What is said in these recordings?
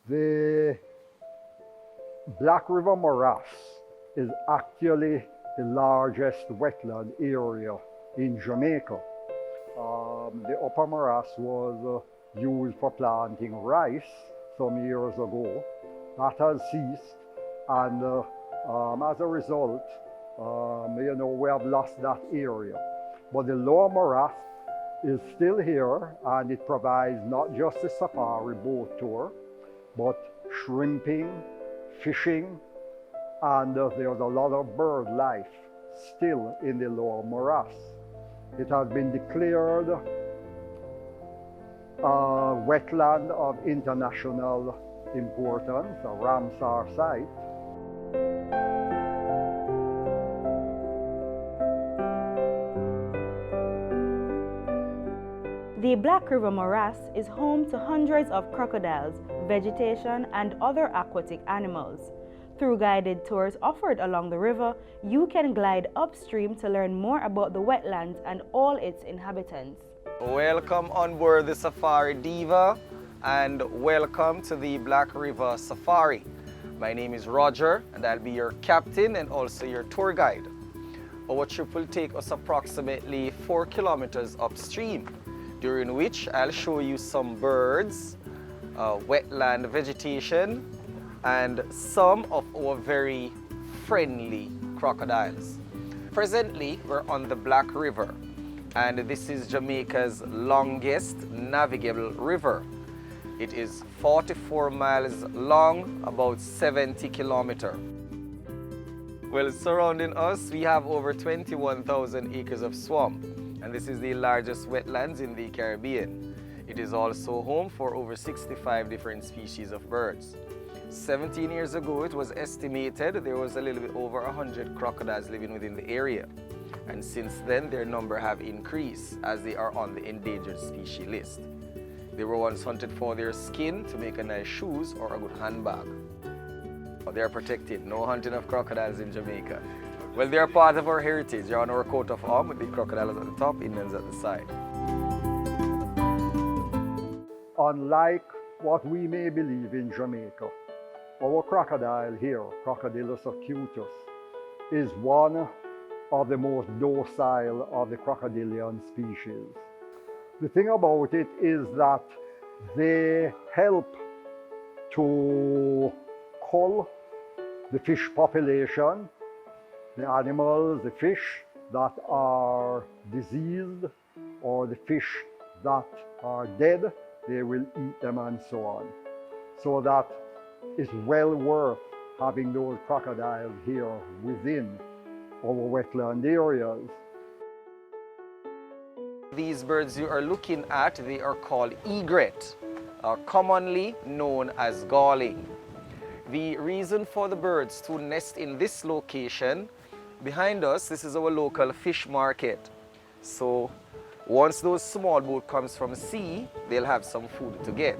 The Black River Morass is actually the largest wetland area in Jamaica. The upper morass was used for planting rice some years ago. That has ceased, and as a result, we have lost that area. But the lower morass is still here, and it provides not just a safari boat tour, but shrimping, fishing, and there's a lot of bird life still in the lower morass. It has been declared a wetland of international importance, a Ramsar site. The Black River Morass is home to hundreds of crocodiles, vegetation, and other aquatic animals. Through guided tours offered along the river, you can glide upstream to learn more about the wetlands and all its inhabitants. Welcome on board the Safari Diva, and welcome to the Black River Safari. My name is Roger, and I'll be your captain and also your tour guide. Our trip will take us approximately 4 kilometers upstream, during which I'll show you some birds, wetland vegetation, and some of our very friendly crocodiles. Presently, we're on the Black River, and this is Jamaica's longest navigable river. It is 44 miles long, about 70 kilometers. Well, surrounding us, we have over 21,000 acres of swamp, and this is the largest wetlands in the Caribbean. It is also home for over 65 different species of birds. 17 years ago, it was estimated there was a little bit over 100 crocodiles living within the area. And since then, their number have increased as they are on the endangered species list. They were once hunted for their skin to make a nice shoes or a good handbag. They are protected. No hunting of crocodiles in Jamaica. Well, they are part of our heritage. They're on our coat of arms with the crocodiles at the top, Indians at the side. Unlike what we may believe in Jamaica, our crocodile here, Crocodilus acutus, is one of the most docile of the crocodilian species. The thing about it is that they help to cull the fish population, the animals, the fish that are diseased or the fish that are dead, they will eat them and so on. So that it's well worth having those crocodiles here within our wetland areas. These birds you are looking at, they are called egret, commonly known as galling. The reason for the birds to nest in this location, behind us, this is our local fish market. So once those small boat comes from sea, they'll have some food to get.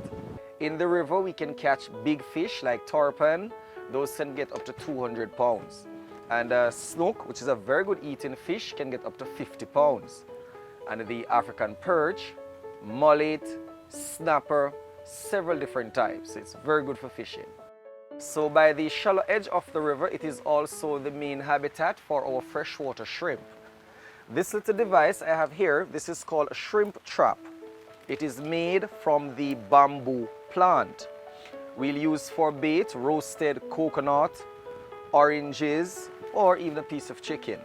In the river, we can catch big fish like tarpon. Those can get up to 200 pounds. And snook, which is a very good eating fish, can get up to 50 pounds. And the African perch, mullet, snapper, several different types. It's very good for fishing. So by the shallow edge of the river, it is also the main habitat for our freshwater shrimp. This little device I have here, this is called a shrimp trap. It is made from the bamboo plant. We'll use for bait roasted coconut, oranges, or even a piece of chicken.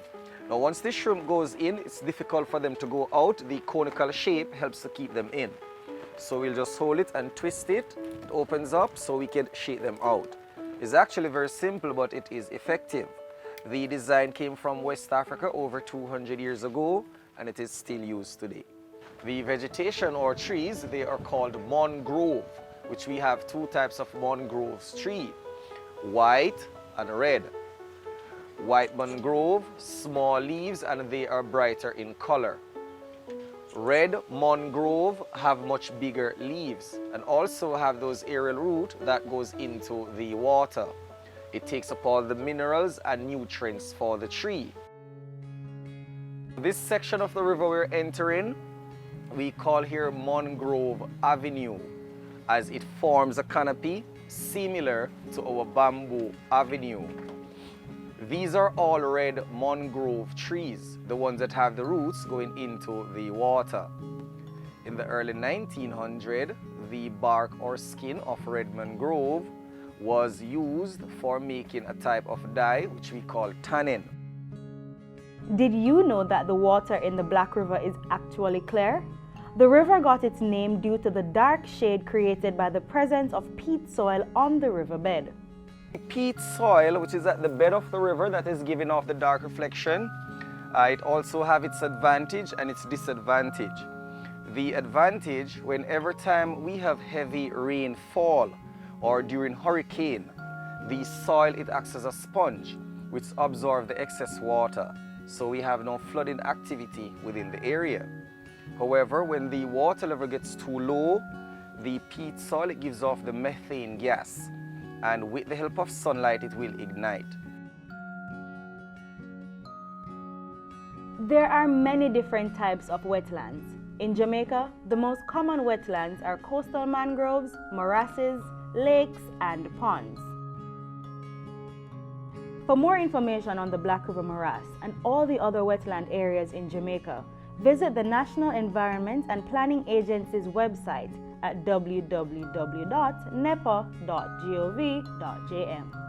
Now once the shrimp goes in, it's difficult for them to go out. The conical shape helps to keep them in. So we'll just hold it and twist it. It opens up so we can shake them out. It's actually very simple, but it is effective. The design came from West Africa over 200 years ago, and it is still used today. The vegetation or trees, they are called mangrove, which we have two types of mangroves tree, white and red. White mangrove, small leaves, and they are brighter in color. Red mangrove have much bigger leaves and also have those aerial root that goes into the water. It takes up all the minerals and nutrients for the tree. This section of the river we're entering, we call here Mangrove Avenue, as it forms a canopy similar to our bamboo avenue. These are all red mangrove trees, the ones that have the roots going into the water. In the early 1900s, the bark or skin of red mangrove was used for making a type of dye which we call tannin. Did you know that the water in the Black River is actually clear? The river got its name due to the dark shade created by the presence of peat soil on the riverbed. Peat soil, which is at the bed of the river, that is giving off the dark reflection, it also has its advantage and its disadvantage. The advantage, whenever time we have heavy rainfall or during hurricane, the soil, it acts as a sponge which absorbs the excess water, so we have no flooding activity within the area. However, when the water level gets too low, the peat soil, it gives off the methane gas, and with the help of sunlight it will ignite. There are many different types of wetlands. In Jamaica, the most common wetlands are coastal mangroves, morasses, lakes, and ponds. For more information on the Black River Morass and all the other wetland areas in Jamaica, visit the National Environment and Planning Agency's website at www.nepa.gov.jm.